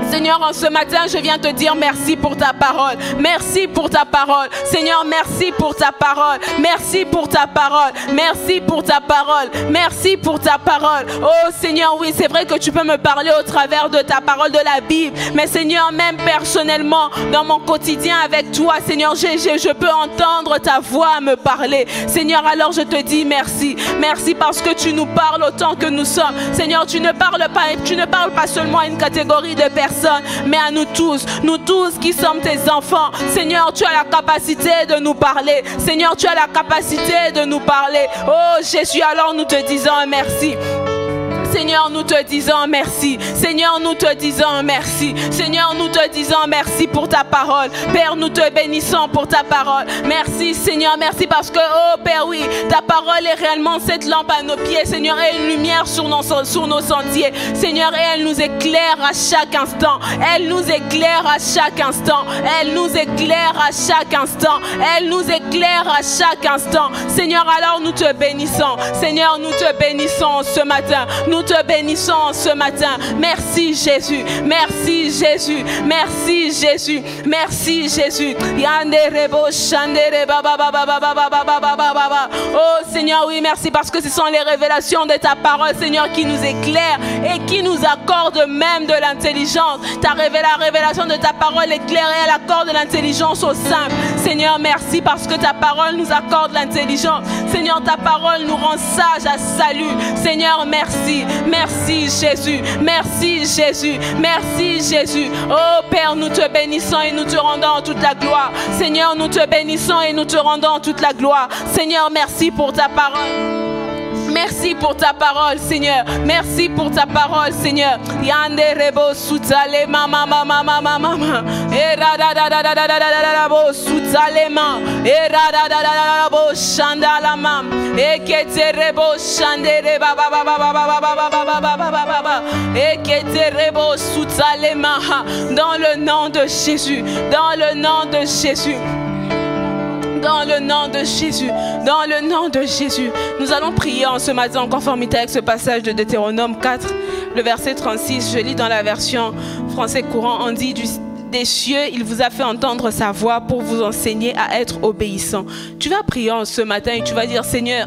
Seigneur, en ce matin, je viens te dire merci pour ta parole. Merci pour ta parole. Seigneur, merci pour ta parole. Merci pour ta parole. Merci pour ta parole. Merci pour ta parole. Oh Seigneur, oui, c'est vrai que tu peux me parler au travers de ta parole de la Bible. Mais Seigneur, même personnellement, dans mon quotidien avec toi, Seigneur, je peux entendre ta voix me parler. Seigneur, alors je te dis merci. Merci parce que tu nous parles autant que nous sommes. Seigneur, tu ne parles pas seulement à une catégorie de personnes, mais à nous tous qui sommes tes enfants. Seigneur, tu as la capacité de nous parler. Seigneur, tu as la capacité de nous parler. Oh Jésus, alors nous te disons merci. Seigneur, nous te disons merci. Seigneur, nous te disons merci. Seigneur, nous te disons merci pour ta parole. Père, nous te bénissons pour ta parole. Merci, Seigneur, merci parce que, oh Père, oui, ta parole est réellement cette lampe à nos pieds, Seigneur, et une lumière sur nos sentiers. Seigneur, et elle nous éclaire à chaque instant. Elle nous éclaire à chaque instant. Elle nous éclaire à chaque instant. Elle nous éclaire à chaque instant. Seigneur, alors nous te bénissons. Seigneur, nous te bénissons ce matin. Nous te bénissons ce matin. Merci Jésus. Merci Jésus. Merci Jésus. Merci Jésus. Oh Seigneur, oui, merci parce que ce sont les révélations de ta parole, Seigneur, qui nous éclairent et qui nous accordent même de l'intelligence. La révélation de ta parole éclaire et elle accorde de l'intelligence aux simples. Seigneur, merci parce que ta parole nous accorde l'intelligence. Seigneur, ta parole nous rend sages à salut. Seigneur, merci. Merci Jésus. Merci Jésus. Merci Jésus. Oh Père, nous te bénissons et nous te rendons toute la gloire. Seigneur, nous te bénissons et nous te rendons toute la gloire. Seigneur, merci pour ta parole. Merci pour ta parole, Seigneur. Merci pour ta parole, Seigneur. Yande rebo sutale mama mama mama mama. Era da da da da da da da bo sutale ma. Era da da da da bo shanda la mam. Ekete rebo shandere ba ba ba ba ba ba ba ba ba ba ba ba ba. Ekete rebo sutale ma. Dans le nom de Jésus. Dans le nom de Jésus. Dans le nom de Jésus, dans le nom de Jésus, nous allons prier en ce matin en conformité avec ce passage de Deutéronome 4, le verset 36. Je lis dans la version français courant. On dit des cieux, il vous a fait entendre sa voix pour vous enseigner à être obéissant. Tu vas prier en ce matin et tu vas dire, Seigneur,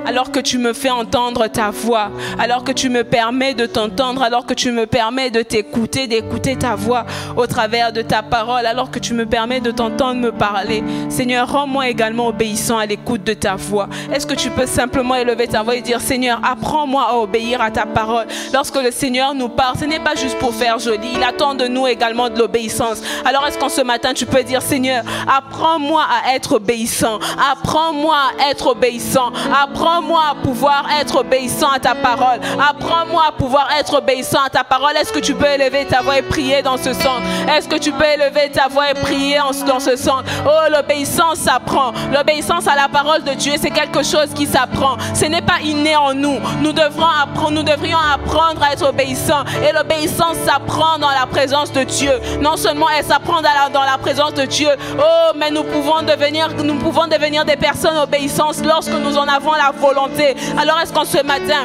alors que tu me fais entendre ta voix, alors que tu me permets de t'entendre, alors que tu me permets de t'écouter, d'écouter ta voix au travers de ta parole, alors que tu me permets de t'entendre me parler. Seigneur, rends-moi également obéissant à l'écoute de ta voix. Est-ce que tu peux simplement élever ta voix et dire, Seigneur, apprends-moi à obéir à ta parole. Lorsque le Seigneur nous parle, ce n'est pas juste pour faire joli, il attend de nous également de l'obéissance. Alors est-ce qu'en ce matin, tu peux dire, Seigneur, apprends-moi à être obéissant, apprends-moi à être obéissant, apprends-moi à pouvoir être obéissant à ta parole. Apprends-moi à pouvoir être obéissant à ta parole. Est-ce que tu peux élever ta voix et prier dans ce sens? Est-ce que tu peux élever ta voix et prier dans ce sens? Oh, l'obéissance s'apprend. L'obéissance à la parole de Dieu, c'est quelque chose qui s'apprend. Ce n'est pas inné en nous. Nous devrions apprendre à être obéissants. Et l'obéissance s'apprend dans la présence de Dieu. Non seulement elle s'apprend dans la présence de Dieu. Oh, mais nous pouvons devenir des personnes obéissantes lorsque nous en avons la volonté. Alors est-ce qu'en ce matin,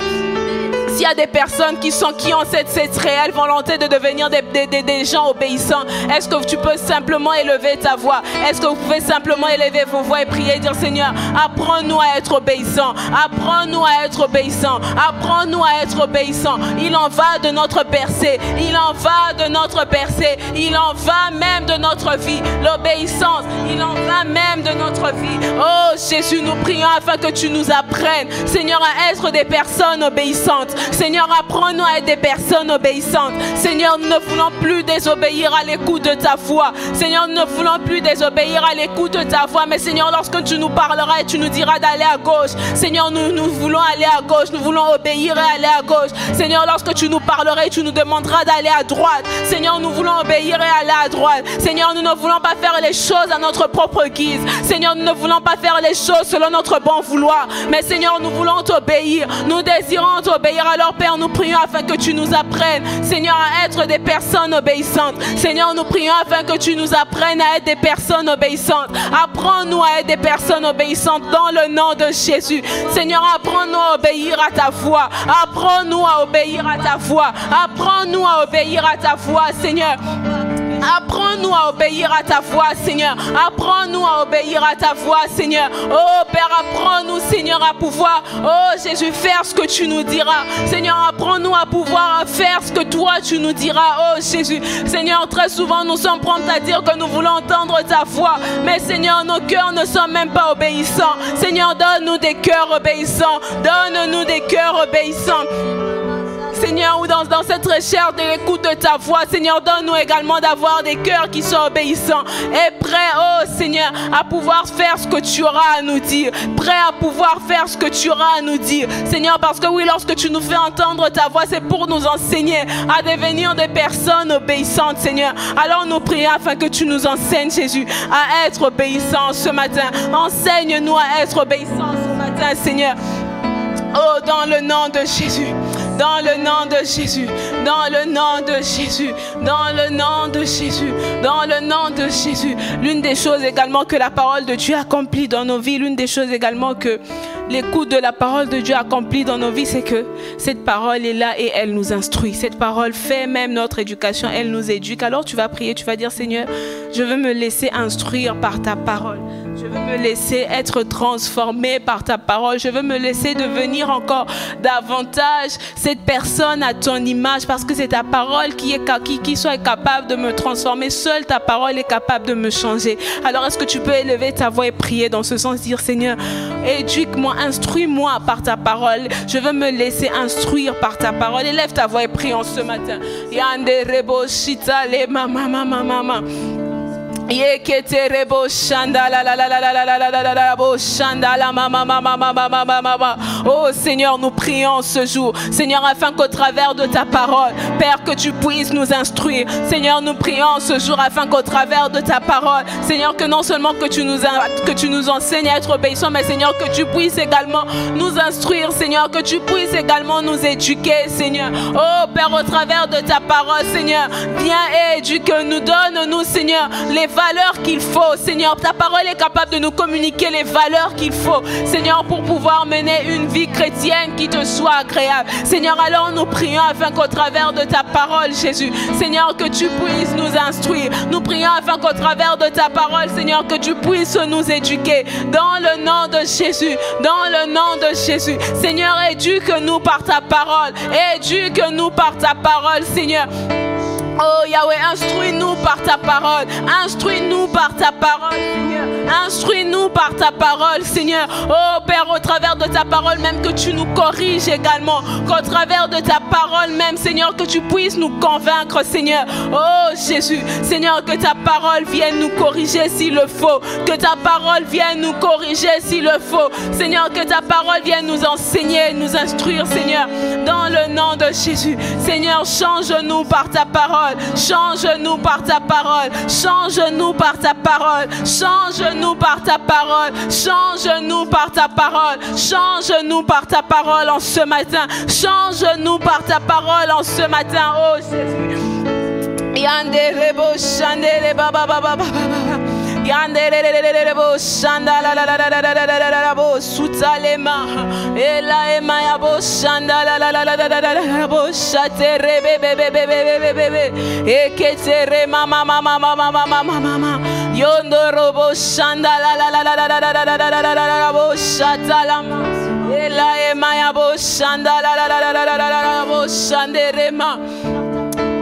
s'il y a des personnes qui ont cette réelle volonté de devenir des gens obéissants, est-ce que tu peux simplement élever ta voix? Est-ce que vous pouvez simplement élever vos voix et prier et dire, Seigneur, apprends-nous à être obéissants, apprends-nous à être obéissants, apprends-nous à être obéissants. Il en va de notre percée, il en va de notre percée, il en va même de notre vie. L'obéissance, il en va même de notre vie. Oh Jésus, nous prions afin que tu nous apprennes, Seigneur, à être des personnes obéissantes. Seigneur, apprends-nous à être des personnes obéissantes. Seigneur, nous ne voulons plus désobéir à l'écoute de ta voix. Seigneur, nous ne voulons plus désobéir à l'écoute de ta voix. Mais Seigneur, lorsque tu nous parleras et tu nous diras d'aller à gauche, Seigneur, nous voulons aller à gauche. Nous voulons obéir et aller à gauche. Seigneur, lorsque tu nous parleras et tu nous demanderas d'aller à droite, Seigneur, nous voulons obéir et aller à droite. Seigneur, nous ne voulons pas faire les choses à notre propre guise. Seigneur, nous ne voulons pas faire les choses selon notre bon vouloir. Mais Seigneur, nous voulons t'obéir. Nous désirons t'obéir. Alors Père, nous prions afin que tu nous apprennes, Seigneur, à être des personnes obéissantes. Seigneur, nous prions afin que tu nous apprennes à être des personnes obéissantes. Apprends-nous à être des personnes obéissantes dans le nom de Jésus. Seigneur, apprends-nous à obéir à ta voix. Apprends-nous à obéir à ta voix. Apprends-nous à obéir à ta voix, Seigneur. Apprends-nous à obéir à ta voix, Seigneur. Apprends-nous à obéir à ta voix, Seigneur. Oh Père, apprends-nous, Seigneur, à pouvoir, oh Jésus, faire ce que tu nous diras. Seigneur, apprends-nous à pouvoir faire ce que toi tu nous diras. Oh Jésus, Seigneur, très souvent nous sommes prompts à dire que nous voulons entendre ta voix. Mais Seigneur, nos cœurs ne sont même pas obéissants. Seigneur, donne-nous des cœurs obéissants. Donne-nous des cœurs obéissants. Seigneur, ou dans cette recherche de l'écoute de ta voix, Seigneur, donne-nous également d'avoir des cœurs qui sont obéissants et prêts, oh Seigneur, à pouvoir faire ce que tu auras à nous dire, prêts à pouvoir faire ce que tu auras à nous dire, Seigneur, parce que oui, lorsque tu nous fais entendre ta voix, c'est pour nous enseigner à devenir des personnes obéissantes, Seigneur. Alors nous prions afin que tu nous enseignes, Jésus, à être obéissants ce matin. Enseigne-nous à être obéissants ce matin, Seigneur. Oh, dans le nom de Jésus. Dans le nom de Jésus, dans le nom de Jésus, dans le nom de Jésus, dans le nom de Jésus. L'une des choses également que la parole de Dieu accomplit dans nos vies, l'une des choses également que l'écoute de la parole de Dieu accomplit dans nos vies, c'est que cette parole est là et elle nous instruit. Cette parole fait même notre éducation, elle nous éduque. Alors tu vas prier, tu vas dire, Seigneur, je veux me laisser instruire par ta parole. Je veux me laisser être transformé par ta parole. Je veux me laisser devenir encore davantage cette personne à ton image, parce que c'est ta parole qui soit capable de me transformer. Seule ta parole est capable de me changer. Alors est-ce que tu peux élever ta voix et prier dans ce sens, dire, Seigneur, éduque-moi, instruis-moi par ta parole. Je veux me laisser instruire par ta parole. Élève ta voix et prie en ce matin. Yande rebo shita le mama mama mama. Oh Seigneur, nous prions ce jour, Seigneur, afin qu'au travers de ta parole, Père, que tu puisses nous instruire. Seigneur, nous prions ce jour afin qu'au travers de ta parole, Seigneur, que non seulement que tu nous enseignes à être obéissants, mais Seigneur, que tu puisses également nous instruire, Seigneur, que tu puisses également nous éduquer, Seigneur. Oh Père, au travers de ta parole, Seigneur, viens et éduque-nous, donne-nous, Seigneur, les valeurs qu'il faut, Seigneur. Ta parole est capable de nous communiquer les valeurs qu'il faut, Seigneur, pour pouvoir mener une vie chrétienne qui te soit agréable. Seigneur, alors nous prions afin qu'au travers de ta parole, Jésus, Seigneur, que tu puisses nous instruire. Nous prions afin qu'au travers de ta parole, Seigneur, que tu puisses nous éduquer. Dans le nom de Jésus, dans le nom de Jésus. Seigneur, éduque-nous par ta parole. Éduque-nous par ta parole, Seigneur. Oh Yahweh, instruis-nous par ta parole. Instruis-nous par ta parole, Seigneur. Instruis-nous par ta parole, Seigneur. Oh Père, au travers de ta parole même, que tu nous corriges également. Qu'au travers de ta parole même, Seigneur, que tu puisses nous convaincre, Seigneur. Oh Jésus, Seigneur, que ta parole vienne nous corriger s'il le faut. Que ta parole vienne nous corriger s'il le faut. Seigneur, que ta parole vienne nous enseigner, nous instruire, Seigneur. Dans le nom de Jésus. Seigneur, change-nous par ta parole. Change-nous par ta parole. Change-nous par ta parole. Change-nous par ta parole. Change-nous par ta parole. Change-nous par ta parole en ce matin. Change-nous par ta parole en ce matin. Oh Jésus. Yande rebo chandere baba baba baba. Yanderebo shanda la la la la la la la bo sutalema ela ema ya bo shanda la la la la la la bo shatere be be be be be be be eketere mama mama mama mama mama yondorobo shanda la la la la la la la la bo shatalama ela ema ya bo shanda la la la la la la bo shanderema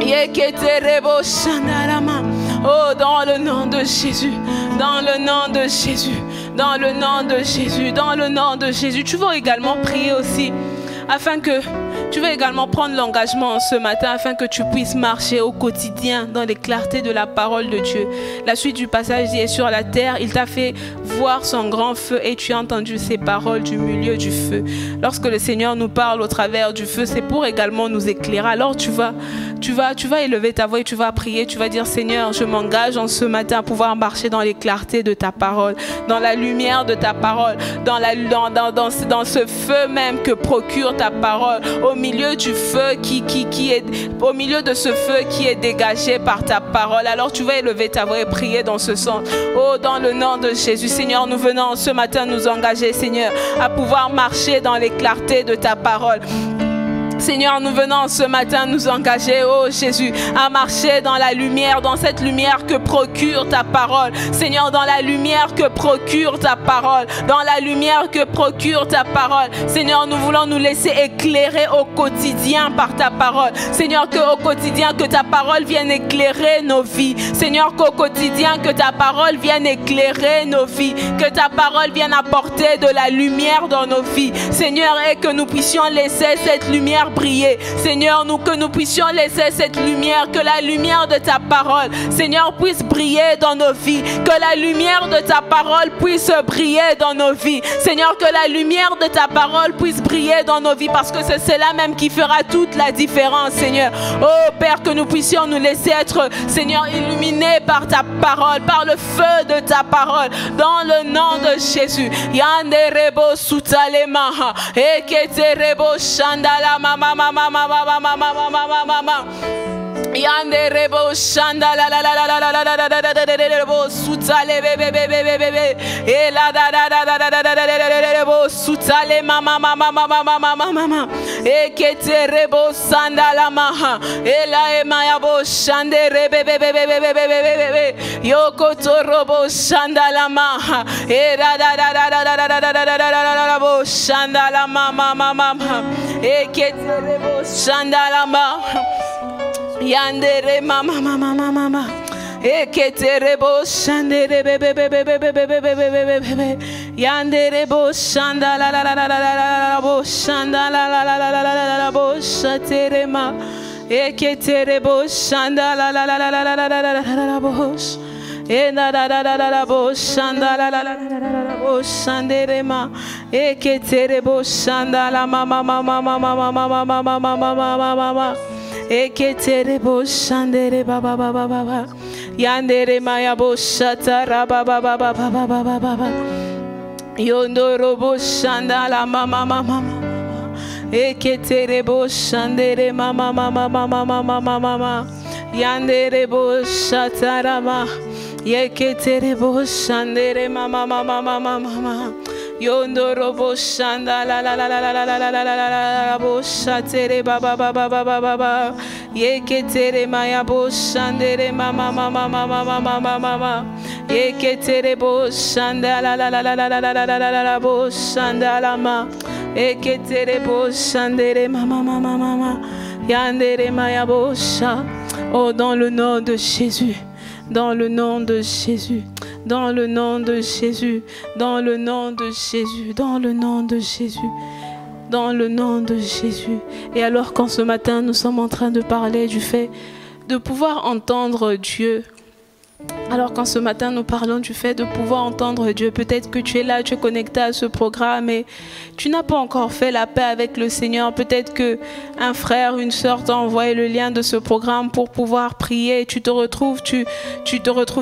eketere bo shandarama. Oh, dans le nom de Jésus, dans le nom de Jésus, dans le nom de Jésus, dans le nom de Jésus. Tu vas également prier aussi afin que tu vas également prendre l'engagement ce matin afin que tu puisses marcher au quotidien dans les clartés de la parole de Dieu. La suite du passage dit, et sur la terre, il t'a fait voir son grand feu et tu as entendu ses paroles du milieu du feu. Lorsque le Seigneur nous parle au travers du feu, c'est pour également nous éclairer. Alors tu vas élever ta voix et tu vas prier, tu vas dire, Seigneur, je m'engage en ce matin à pouvoir marcher dans les clartés de ta parole, dans la lumière de ta parole, dans ce feu même que procure ta parole, au milieu du feu au milieu de ce feu qui est dégagé par ta parole. Alors tu vas élever ta voix et prier dans ce sens. Oh, dans le nom de Jésus, Seigneur, nous venons ce matin nous engager, Seigneur, à pouvoir marcher dans les clartés de ta parole. Seigneur, nous venons ce matin nous engager, oh Jésus, à marcher dans la lumière, dans cette lumière que procure ta parole. Seigneur, dans la lumière que procure ta parole, dans la lumière que procure ta parole. Seigneur, nous voulons nous laisser éclairer au quotidien par ta parole. Seigneur, qu'au quotidien, que ta parole vienne éclairer nos vies. Seigneur, qu'au quotidien, que ta parole vienne éclairer nos vies. Que ta parole vienne apporter de la lumière dans nos vies. Seigneur, et que nous puissions laisser cette lumière faire briller. Seigneur, que nous puissions laisser cette lumière, que la lumière de ta parole, Seigneur, puisse briller dans nos vies. Que la lumière de ta parole puisse briller dans nos vies. Seigneur, que la lumière de ta parole puisse briller dans nos vies, parce que c'est cela même qui fera toute la différence, Seigneur. Oh Père, que nous puissions nous laisser être, Seigneur, illuminés par ta parole, par le feu de ta parole, dans le nom de Jésus. Yanderebo sutalema, eketerebo shandala mama mama mama mama mama mama. Yanderebo shandala la la la la la la la la la la la sutale bebe bebe bebe e la da da da da da da da da sutale mama mama mama mama mama e keterebo sandala maha e la emaya bo shandere bebe bebe bebe bebe yoko torobo shandala maha e da da da da da da da da da da bo shandala mama mama e keterebo shandala maha Yandere mama mama mama mama eketerebo shandere bebe bebe bebe bebe bebe bebe yandere bo shanda la la la la la bo shanda la la la la la la bo shaterema eketerebo shanda la la la la la la la la bo ena la la la la la bo shanda la la la la la bo shanderema eketerebo shanda la mama mama mama mama mama mama mama mama eketerebo shandere baba baba baba yandere maya bo shatara baba baba baba baba baba yondoro bo shandala mama mama eketerebo shandere mama mama mama mama mama yandere bo shatara ma eketerebo shandere mama mama mama mama Yondoro bo shanda la la la la la la la la la la la bo shatere baba baba baba baba yeketere maya bo shandere mama mama mama mama mama yeketere bo shanda la la la la la la la la la la bo shanda la ma yeketere bo shandere mama mama mama yandere maya bo sha. Oh, dans le nom de Jésus, dans le nom de Jésus. Dans le nom de Jésus, dans le nom de Jésus, dans le nom de Jésus, dans le nom de Jésus. Et alors quand ce matin nous sommes en train de parler du fait de pouvoir entendre Dieu, alors quand ce matin nous parlons du fait de pouvoir entendre Dieu, peut-être que tu es là, tu es connecté à ce programme et tu n'as pas encore fait la paix avec le Seigneur. Peut-être qu'un frère, une sœur t'a envoyé le lien de ce programme pour pouvoir prier. Tu te retrouves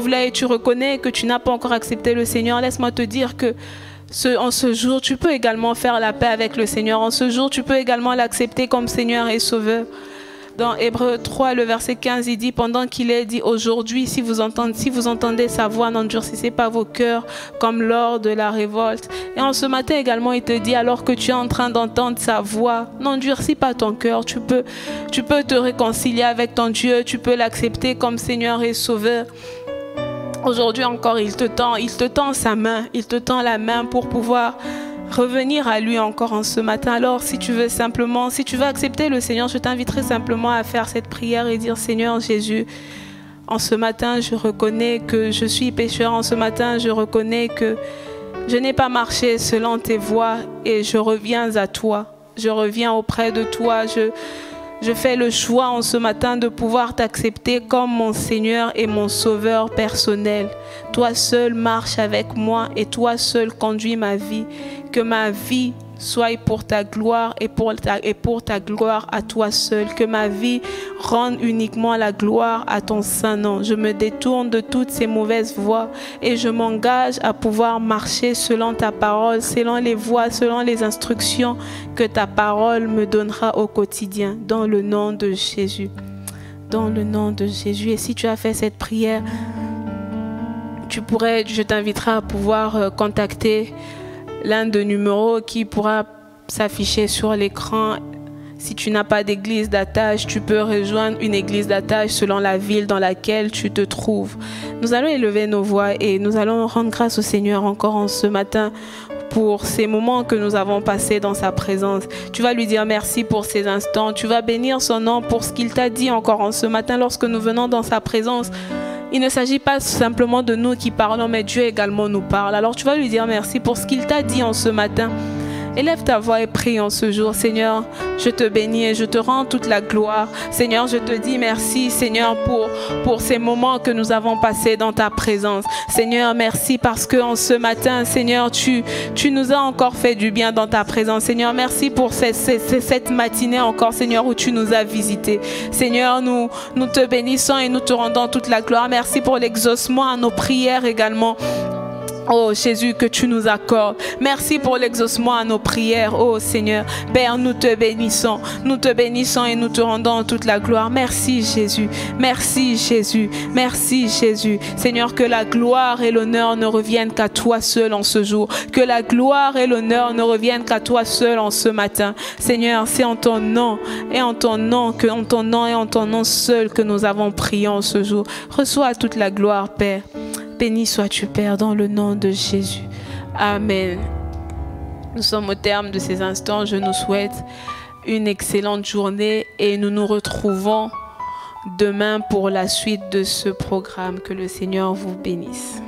là et tu reconnais que tu n'as pas encore accepté le Seigneur. Laisse-moi te dire que en ce jour, tu peux également faire la paix avec le Seigneur. En ce jour, tu peux également l'accepter comme Seigneur et Sauveur. Dans Hébreux 3, le verset 15, il dit, pendant qu'il est dit, aujourd'hui, si vous entendez sa voix, n'endurcissez pas vos cœurs comme lors de la révolte. Et en ce matin également, il te dit, alors que tu es en train d'entendre sa voix, n'endurcis pas ton cœur. Tu peux te réconcilier avec ton Dieu, tu peux l'accepter comme Seigneur et Sauveur. Aujourd'hui encore, il te tend sa main, il te tend la main pour pouvoir revenir à lui encore en ce matin. Alors si tu veux accepter le Seigneur, je t'inviterai simplement à faire cette prière et dire, Seigneur Jésus, en ce matin je reconnais que je suis pécheur, en ce matin je reconnais que je n'ai pas marché selon tes voies et je reviens à toi, je reviens auprès de toi, je fais le choix en ce matin de pouvoir t'accepter comme mon Seigneur et mon Sauveur personnel. Toi seul marche avec moi et toi seul conduis ma vie. Que ma vie soit pour ta gloire et pour ta gloire à toi seul. Que ma vie rende uniquement la gloire à ton saint nom. Je me détourne de toutes ces mauvaises voies et je m'engage à pouvoir marcher selon ta parole, selon les voies, selon les instructions que ta parole me donnera au quotidien. Dans le nom de Jésus. Dans le nom de Jésus. Et si tu as fait cette prière, je t'inviterai à pouvoir contacter l'un des numéros qui pourra s'afficher sur l'écran. Si tu n'as pas d'église d'attache, tu peux rejoindre une église d'attache selon la ville dans laquelle tu te trouves. Nous allons élever nos voix et nous allons rendre grâce au Seigneur encore en ce matin pour ces moments que nous avons passés dans sa présence. Tu vas lui dire merci pour ces instants. Tu vas bénir son nom pour ce qu'il t'a dit encore en ce matin lorsque nous venons dans sa présence. Il ne s'agit pas simplement de nous qui parlons, mais Dieu également nous parle. Alors tu vas lui dire merci pour ce qu'il t'a dit en ce matin. Élève ta voix et prie en ce jour. Seigneur, je te bénis et je te rends toute la gloire. Seigneur, je te dis merci, Seigneur, pour ces moments que nous avons passés dans ta présence. Seigneur, merci parce que en ce matin, Seigneur, tu nous as encore fait du bien dans ta présence. Seigneur, merci pour cette matinée encore, Seigneur, où tu nous as visités. Seigneur, nous te bénissons et nous te rendons toute la gloire. Merci pour l'exaucement à nos prières également. Oh Jésus, que tu nous accordes. Merci pour l'exaucement à nos prières. Oh Seigneur, Père, nous te bénissons et nous te rendons toute la gloire. Merci Jésus, merci Jésus, merci Jésus. Seigneur, que la gloire et l'honneur ne reviennent qu'à toi seul en ce jour. Que la gloire et l'honneur ne reviennent qu'à toi seul en ce matin. Seigneur, c'est en ton nom et en ton nom seul que nous avons prié en ce jour. Reçois toute la gloire, Père. Béni sois-tu, Père, dans le nom de Jésus. Amen. Nous sommes au terme de ces instants. Je nous souhaite une excellente journée et nous nous retrouvons demain pour la suite de ce programme. Que le Seigneur vous bénisse.